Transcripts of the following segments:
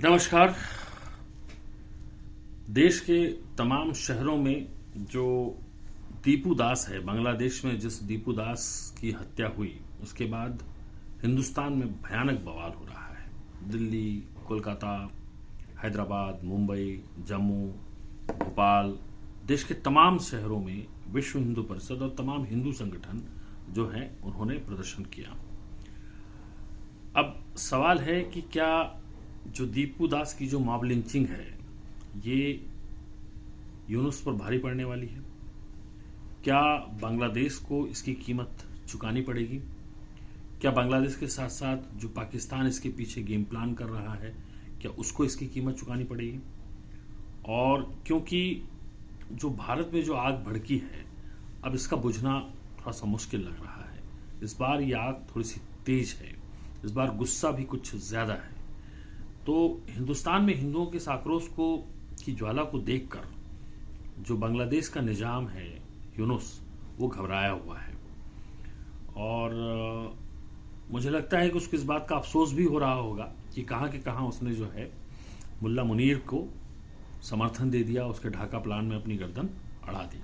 नमस्कार। देश के तमाम शहरों में जो दीपू दास है, बांग्लादेश में जिस दीपू दास की हत्या हुई उसके बाद हिंदुस्तान में भयानक बवाल हो रहा है। दिल्ली, कोलकाता, हैदराबाद, मुंबई, जम्मू, भोपाल, देश के तमाम शहरों में विश्व हिंदू परिषद और तमाम हिंदू संगठन जो हैं उन्होंने प्रदर्शन किया। अब सवाल है कि क्या जो दीपू दास की जो मॉब लिंचिंग है ये यूनुस पर भारी पड़ने वाली है? क्या बांग्लादेश को इसकी कीमत चुकानी पड़ेगी? क्या बांग्लादेश के साथ साथ जो पाकिस्तान इसके पीछे गेम प्लान कर रहा है, क्या उसको इसकी कीमत चुकानी पड़ेगी? और क्योंकि जो भारत में जो आग भड़की है, अब इसका बुझना थोड़ा सा मुश्किल लग रहा है। इस बार ये आग थोड़ी सी तेज है, इस बार गुस्सा भी कुछ ज़्यादा है। तो हिंदुस्तान में हिंदुओं के इस आक्रोश को की ज्वाला को देखकर जो बांग्लादेश का निजाम है, यूनुस, वो घबराया हुआ है। और मुझे लगता है कि उसको इस बात का अफसोस भी हो रहा होगा कि कहाँ के कहाँ उसने जो है मुल्ला मुनीर को समर्थन दे दिया, उसके ढाका प्लान में अपनी गर्दन अड़ा दी।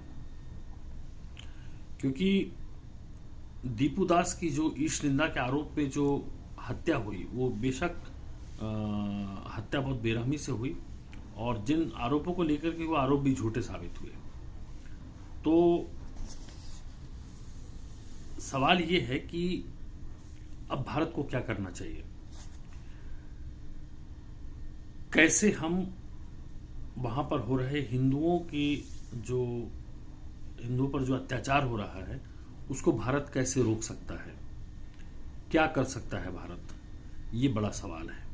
क्योंकि दीपू दास की जो ईश निंदा के आरोप पे जो हत्या हुई, वो बेशक हत्या बहुत बेरहमी से हुई और जिन आरोपों को लेकर के वो आरोप भी झूठे साबित हुए। तो सवाल ये है कि अब भारत को क्या करना चाहिए? कैसे हम वहां पर हो रहे हिंदुओं की जो हिंदुओं पर जो अत्याचार हो रहा है उसको भारत कैसे रोक सकता है? क्या कर सकता है भारत? ये बड़ा सवाल है।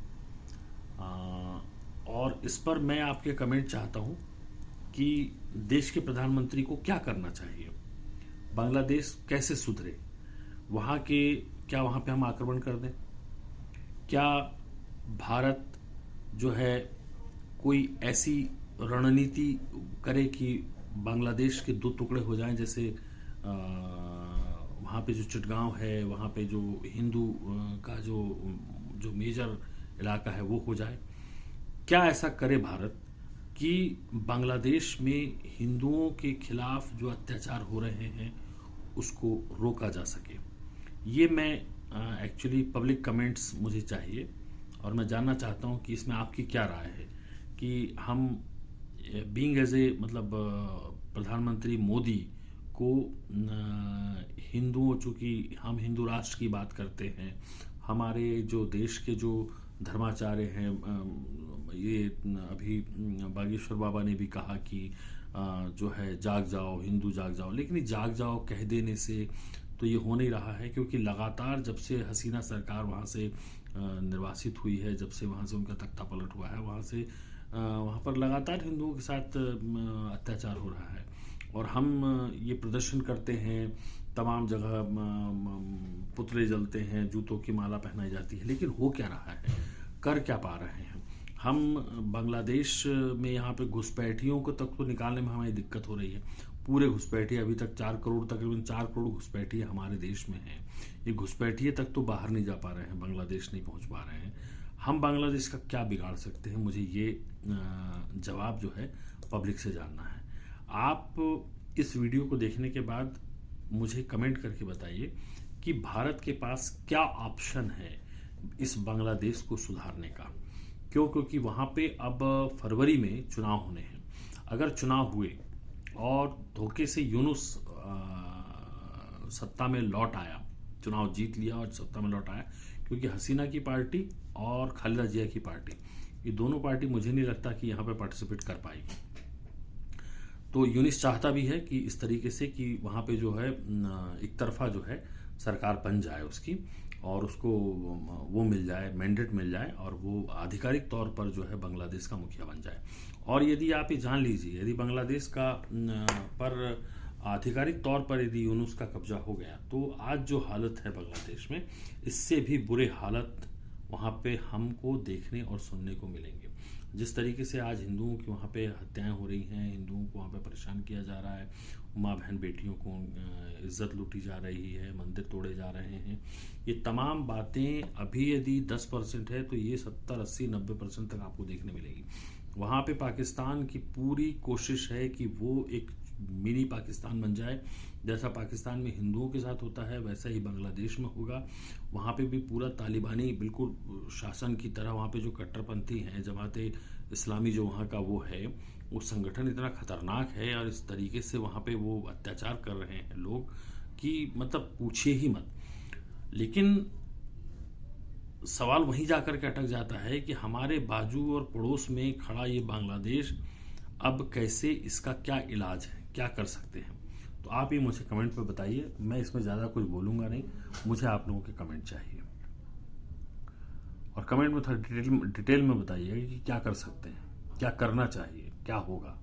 और इस पर मैं आपके कमेंट चाहता हूं कि देश के प्रधानमंत्री को क्या करना चाहिए, बांग्लादेश कैसे सुधरे, क्या वहां पे हम आक्रमण कर दें? क्या भारत जो है कोई ऐसी रणनीति करे कि बांग्लादेश के दो टुकड़े हो जाएं, जैसे वहाँ पे जो चिटगांव है, वहाँ पे जो हिंदू का जो जो मेजर इलाका है वो हो जाए? क्या ऐसा करे भारत कि बांग्लादेश में हिंदुओं के खिलाफ जो अत्याचार हो रहे हैं उसको रोका जा सके? ये मैं एक्चुअली पब्लिक कमेंट्स मुझे चाहिए और मैं जानना चाहता हूँ कि इसमें आपकी क्या राय है कि हम बीइंग एज ए प्रधानमंत्री मोदी को हिंदुओं, चूँकि हम हिंदू राष्ट्र की बात करते हैं, हमारे जो देश के जो धर्माचार्य हैं, ये अभी बागेश्वर बाबा ने भी कहा कि जो है जाग जाओ हिंदू जाग जाओ, लेकिन ये जाग जाओ कह देने से तो ये हो नहीं रहा है। क्योंकि लगातार जब से हसीना सरकार वहाँ से निर्वासित हुई है, जब से वहाँ से उनका तख्ता पलट हुआ है, वहाँ पर लगातार हिंदुओं के साथ अत्याचार हो रहा है। और हम ये प्रदर्शन करते हैं, तमाम जगह पुतले जलते हैं, जूतों की माला पहनाई जाती है, लेकिन हो क्या रहा है, कर क्या पा रहे हैं हम? बांग्लादेश में यहाँ पे घुसपैठियों को तक तो निकालने में हमारी दिक्कत हो रही है। पूरे घुसपैठिए अभी तक 4 करोड़, तकरीबन 4 करोड़ घुसपैठिए हमारे देश में हैं। ये घुसपैठिए तक तो बाहर नहीं जा पा रहे हैं, बांग्लादेश नहीं पहुँच पा रहे हैं। हम बांग्लादेश का क्या बिगाड़ सकते हैं? मुझे ये जवाब जो है पब्लिक से जानना है। आप इस वीडियो को देखने के बाद मुझे कमेंट करके बताइए कि भारत के पास क्या ऑप्शन है इस बांग्लादेश को सुधारने का। क्योंकि वहाँ पे अब फरवरी में चुनाव होने हैं। अगर चुनाव हुए और धोखे से यूनुस सत्ता में लौट आया, चुनाव जीत लिया और सत्ता में लौट आया, क्योंकि हसीना की पार्टी और खालिदा जिया की पार्टी, ये दोनों पार्टी मुझे नहीं लगता कि यहाँ पे पार्टिसिपेट कर पाएगी। तो यूनिस चाहता भी है कि इस तरीके से कि वहाँ पे जो है एक तरफा जो है सरकार बन जाए उसकी, और उसको वो मिल जाए, मैंडेट मिल जाए, और वो आधिकारिक तौर पर जो है बांग्लादेश का मुखिया बन जाए। और यदि आप ये जान लीजिए, यदि बांग्लादेश का पर आधिकारिक तौर पर यदि यूनुस का कब्जा हो गया, तो आज जो हालत है बांग्लादेश में, इससे भी बुरे हालत वहाँ पे हमको देखने और सुनने को मिलेंगे। जिस तरीके से आज हिंदुओं की वहाँ पे हत्याएं हो रही हैं, हिंदुओं को वहाँ पे परेशान किया जा रहा है, माँ बहन बेटियों को इज्जत लूटी जा रही है, मंदिर तोड़े जा रहे हैं, ये तमाम बातें अभी यदि 10% है तो ये 70, 80, 90% तक आपको देखने मिलेगी। वहाँ पे पाकिस्तान की पूरी कोशिश है कि वो एक मिनी पाकिस्तान बन जाए। जैसा पाकिस्तान में हिंदुओं के साथ होता है वैसा ही बांग्लादेश में होगा। वहाँ पे भी पूरा तालिबानी बिल्कुल शासन की तरह, वहाँ पे जो कट्टरपंथी हैं, जमाते इस्लामी जो वहाँ का वो है, वो संगठन इतना खतरनाक है और इस तरीके से वहाँ पे वो अत्याचार कर रहे हैं लोग कि मतलब पूछिए ही मत। लेकिन सवाल वहीं जाकर के अटक जाता है कि हमारे बाजू और पड़ोस में खड़ा ये बांग्लादेश, अब कैसे इसका क्या इलाज है, क्या कर सकते हैं? तो आप ये मुझे कमेंट पे बताइए। मैं इसमें ज़्यादा कुछ बोलूँगा नहीं, मुझे आप लोगों के कमेंट चाहिए और कमेंट में थोड़ा डिटेल में बताइए कि क्या कर सकते हैं, क्या करना चाहिए, क्या होगा।